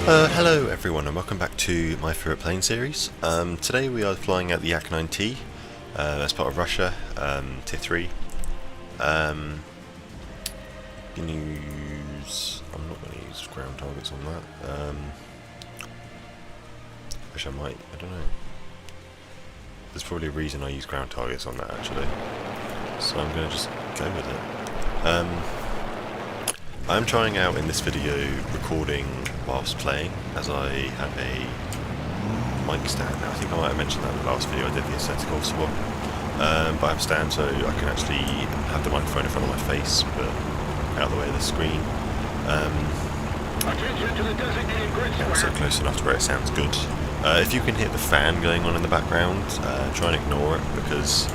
Hello everyone and welcome back to my favourite plane series. Today we are flying out the Yak-9T as part of Russia, Tier 3. I'm not going to use ground targets on that. Wish I might, I don't know. There's probably a reason I use ground targets on that actually. So I'm going to just go with it. I'm trying out in this video recording whilst playing, as I have a mic stand. I think I might have mentioned that in the last video I did the aesthetical swap. But I have a stand so I can actually have the microphone in front of my face, but out of the way of the screen. So close enough to where it sounds good. If you can hear the fan going on in the background, try and ignore it, because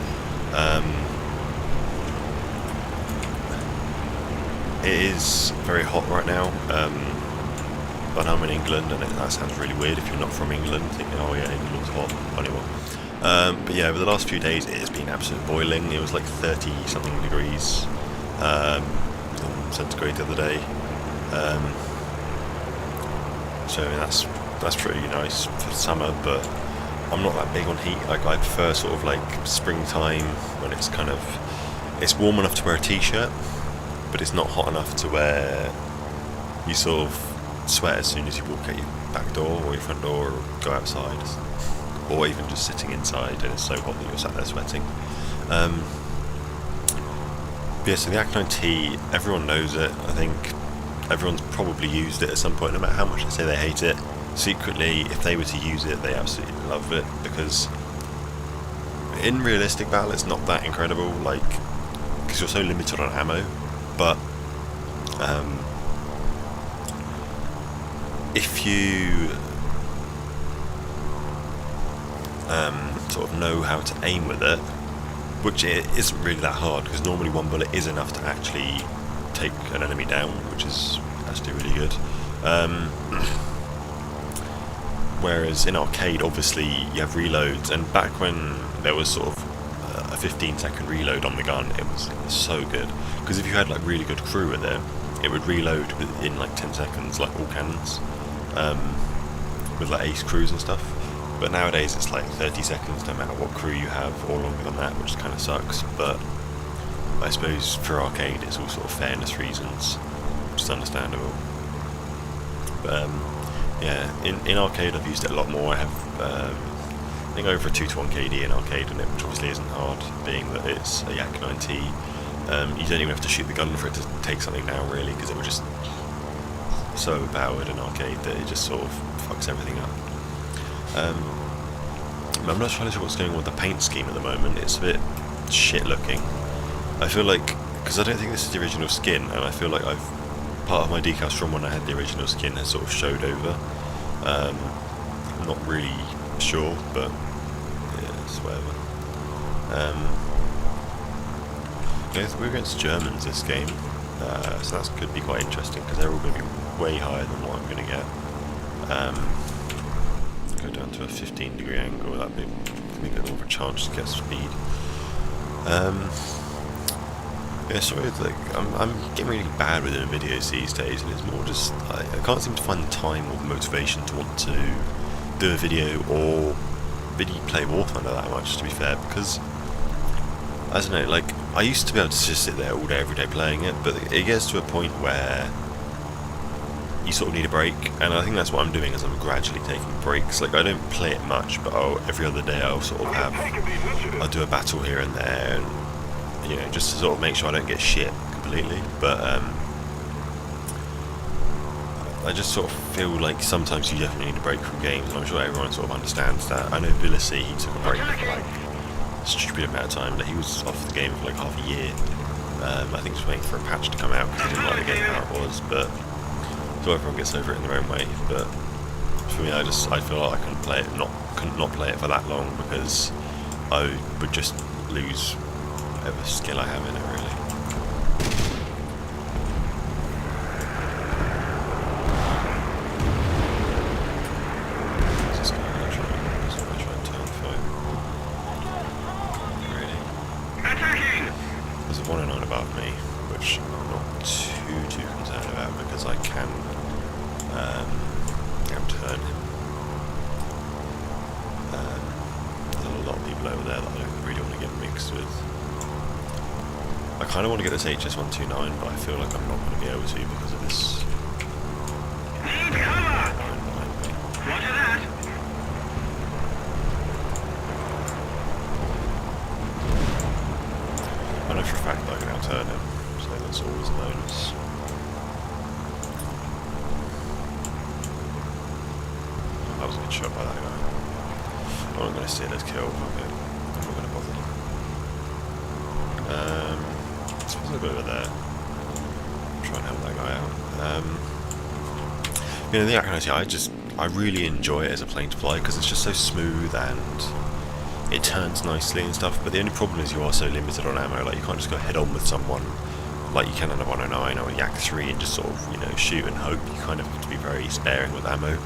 it is very hot right now, but I'm in England, and that sounds really weird if you're not from England, thinking, oh yeah, England's hot, anyway. But yeah, over the last few days it has been absolutely boiling. It was like 30 something degrees centigrade the other day, so that's pretty nice for summer, but I'm not that big on heat. Like, I prefer sort of like springtime when it's warm enough to wear a t-shirt, but it's not hot enough to where you sort of sweat as soon as you walk out your back door or your front door or go outside, or even just sitting inside and it's so hot that you're sat there sweating. But yeah, so the Yak-9T, everyone knows it. I think everyone's probably used it at some point, no matter how much they say they hate it. Secretly, if they were to use it, they absolutely love it, because in realistic battle it's not that incredible, like, because you're so limited on ammo. But if you sort of know how to aim with it, which it isn't really that hard, because normally one bullet is enough to actually take an enemy down, which is actually really good. Whereas in arcade, obviously, you have reloads, and back when there was sort of a 15-second reload on the gun, it was so good, because if you had like really good crew with it, it would reload within like 10 seconds, like all cannons, with like ace crews and stuff. But nowadays it's like 30 seconds no matter what crew you have, or longer than that, which kind of sucks. But I suppose for arcade it's all sort of fairness reasons, which is understandable. But yeah, in arcade I've used it a lot more. I have I think over a 2-to-1 KD in arcade in it, which obviously isn't hard, being that it's a Yak-9T. You don't even have to shoot the gun for it to take something down, really, because it was just so overpowered in arcade that it just sort of fucks everything up. I'm not sure what's going on with the paint scheme at the moment. It's a bit shit looking. I feel like, because I don't think this is the original skin, and I feel like part of my decals from when I had the original skin has sort of showed over. I'm not really sure, but yeah, it's whatever. We're against Germans this game, so that could be quite interesting, because they're all going to be way higher than what I'm going to get. Go down to a 15-degree angle, that'd be a bit more of a chance to get speed. Yeah, sorry, like, I'm getting really bad with doing videos these days, and it's more just, I can't seem to find the time or the motivation to want to do a video or really play War Thunder that much, to be fair, because, I don't know, like, I used to be able to just sit there all day, every day playing it, but it gets to a point where you sort of need a break, and I think that's what I'm doing, is I'm gradually taking breaks. Like, I don't play it much, but every other day I'll sort of I'll do a battle here and there, and, you know, just to sort of make sure I don't get shit completely. But I just sort of feel like sometimes you definitely need a break from games, and I'm sure everyone sort of understands that. I know Billisy, he took a break for like a stupid amount of time, that he was off the game for like half a year. I think he was waiting for a patch to come out because he didn't like the game how it was, but so everyone gets over it in their own way. But for me, I feel like I couldn't not play it for that long, because I would just lose whatever skill I have in it, really. Is this guy gonna try and turn fight? Really? Attacking! There's a 109 above me, which I'm not too concerned about, because I can turn him. There's a lot of people over there that I don't really want to get mixed with. I kind of want to get this HS-129, but I feel like I'm not going to be able to because of this. Need cover! Roger that! I know for a fact that I can outturn him, so that's always a bonus. That was a good shot by that guy. I'm not going to steal his kill, okay. I'm not going to bother. I suppose I'll go over there. Try and help that guy out. You know, the Ep.16, I really enjoy it as a plane to fly because it's just so smooth and it turns nicely and stuff, but the only problem is you are so limited on ammo. Like, you can't just go head on with someone like you can on a 109 or a Yak 3 and just sort of, you know, shoot and hope. You kind of have to be very sparing with ammo.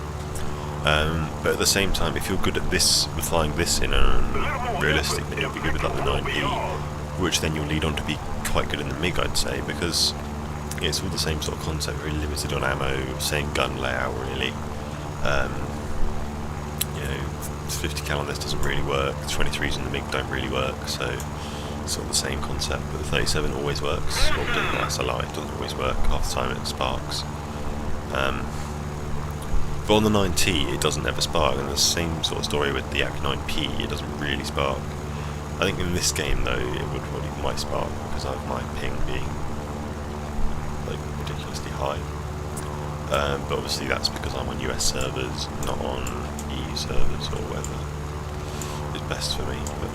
But at the same time, if you're good at this, with flying this in a realistic, then you'll be good with like the 9P, which then you'll lead on to be quite good in the MiG, I'd say, because it's all the same sort of concept, very limited on ammo, same gun layout really. You know, 50 cal on this doesn't really work, 23s in the MiG don't really work, so it's sort of the same concept, but the 37 always works. Well, that's a lie, it doesn't always work, half the time it sparks. But on the 9T it doesn't ever spark, and the same sort of story with the Ep.9P, it doesn't really spark. I think in this game though it might spark because of my ping being like ridiculously high. But obviously that's because I'm on US servers, not on EU servers or whatever is best for me. But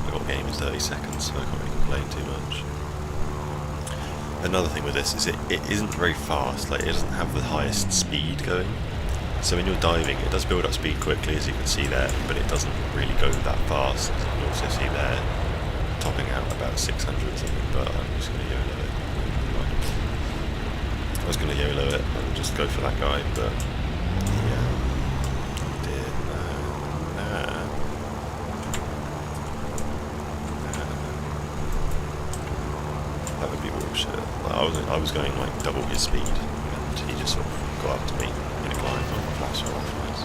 I've got game in 30 seconds, so I can't really complain too much. Another thing with this is it isn't very fast, like it doesn't have the highest speed going. So when you're diving, it does build up speed quickly, as you can see there, but it doesn't really go that fast. As you can also see there, topping out about 600 or something, but I'm just going to YOLO it. I was going to YOLO it and just go for that guy, but yeah, did no. That would be bullshit. I was going like double his speed, and he just sort of got up to me in a climb on the flash or afterwards.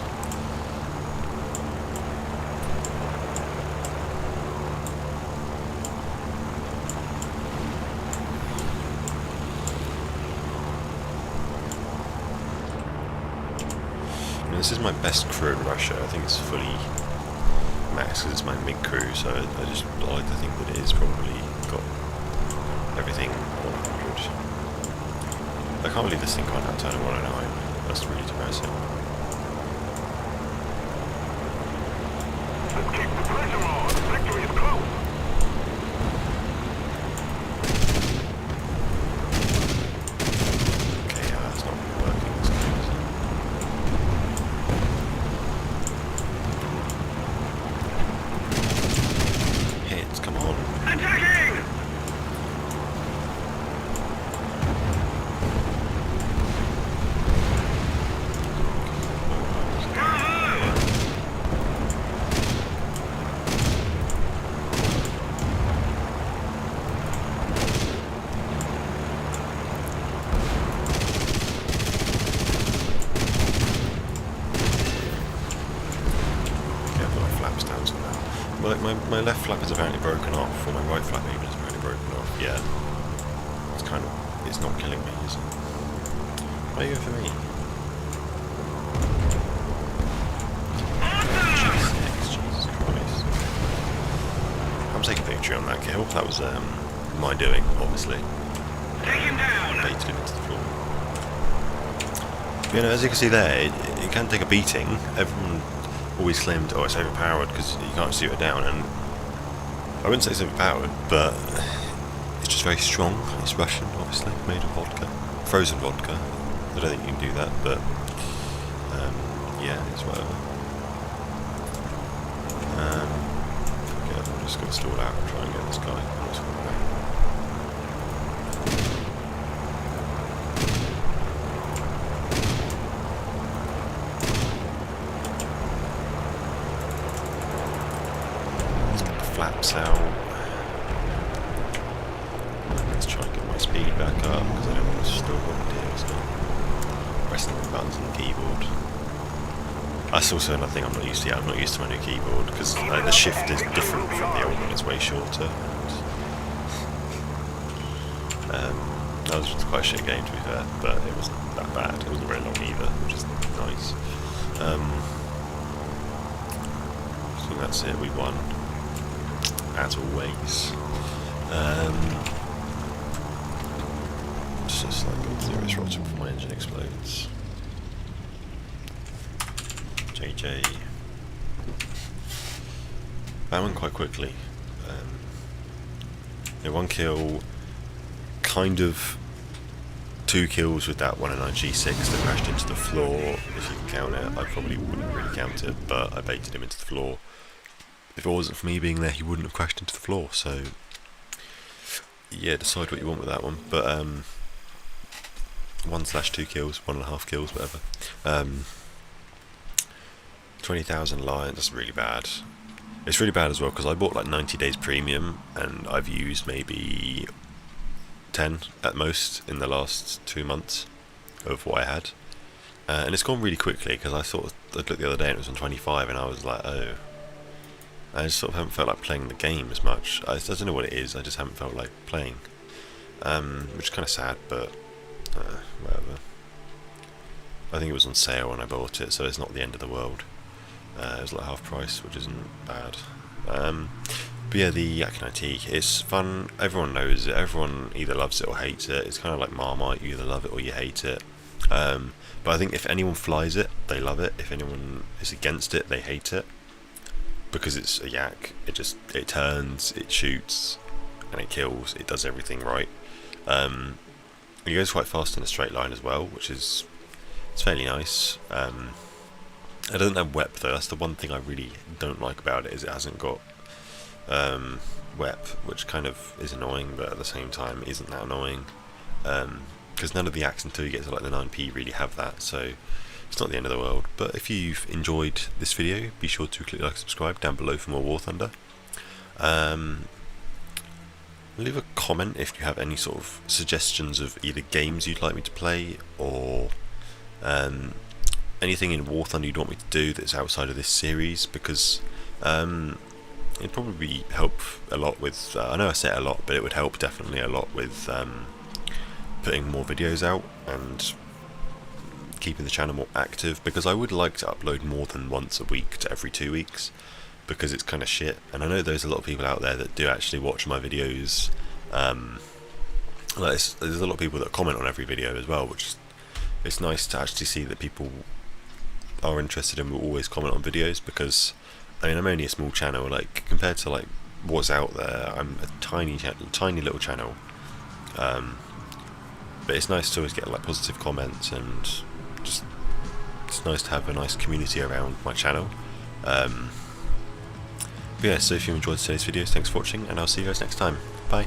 And this is my best crew in Russia. I think it's fully maxed because it's my MiG crew, so I just like to think that it is probably got everything 100. I can't believe this thing can't outturn a 109. That's really depressing. Let's keep the pressure on. Victory is close. Okay, yeah, that's not really working. This game, is it? Hits, come on. Attacking! My left flap is apparently broken off, or my right flap even is apparently broken off. Yeah, it's not killing me, is it? Why are you going for me? Jesus Christ. I'm taking a picture on that kill. That was my doing, obviously. Take him down! Baited him into the floor. You know, as you can see there, it can take a beating. Everyone always claimed, oh, it's overpowered because you can't shoot it down, and I wouldn't say it's overpowered, but it's just very strong. It's Russian, obviously, made of vodka, frozen vodka. I don't think you can do that, but yeah, it's whatever. Okay, I'm just going to stall out and try and get this guy. I'm just going back. Flaps out. Let's try and get my speed back up because I don't want to stall what the deal's got. pressing the buttons on the keyboard. That's also another thing I'm not used to yet. I'm not used to my new keyboard because the shift is different from the old one. It's way shorter. That was quite a shit game to be fair, but it wasn't that bad. It wasn't very long either, which is nice. I think that's it. We won, as always. Just like got zero throttle before my engine explodes. JJ. That went quite quickly. Yeah, 1 kill, kind of 2 kills with that 109 G6 that crashed into the floor, if you can count it. I probably wouldn't really count it, but I baited him into the floor. If it wasn't for me being there, he wouldn't have crashed into the floor, so yeah, decide what you want with that one. But 1/2 kills, 1.5 kills, whatever. 20,000 lions, that's really bad. It's really bad as well because I bought like 90 days premium and I've used maybe 10 at most in the last 2 months of what I had. And it's gone really quickly because I looked the other day and it was on 25 and I was like, oh. I just sort of haven't felt like playing the game as much. I don't know what it is, I just haven't felt like playing. Which is kind of sad, but whatever. I think it was on sale when I bought it, so it's not the end of the world. It was like half price, which isn't bad. But yeah, the Yak 90, it's fun, everyone knows it, everyone either loves it or hates it. It's kind of like Marmite, you either love it or you hate it. But I think if anyone flies it, they love it. If anyone is against it, they hate it. Because it's a Yak, it turns, it shoots, and it kills, it does everything right. It goes quite fast in a straight line as well, which is fairly nice. It doesn't have WEP though, that's the one thing I really don't like about it, is it hasn't got WEP, which kind of is annoying, but at the same time isn't that annoying. Because none of the Yaks until you get to like the 9P really have that, so it's not the end of the world. But if you've enjoyed this video, be sure to click like and subscribe down below for more War Thunder. Leave a comment if you have any sort of suggestions of either games you'd like me to play or anything in War Thunder you'd want me to do that's outside of this series, because it'd probably help a lot with, I know I say it a lot, but it would help definitely a lot with putting more videos out and keeping the channel more active, because I would like to upload more than once a week to every 2 weeks, because it's kind of shit. And I know there's a lot of people out there that do actually watch my videos. There's a lot of people that comment on every video as well, which it's nice to actually see that people are interested and will always comment on videos, because I mean, I'm only a small channel, like compared to like what's out there. I'm a tiny little channel, but it's nice to always get like positive comments, and just it's nice to have a nice community around my channel. But yeah, so if you enjoyed today's videos, thanks for watching, and I'll see you guys next time. Bye.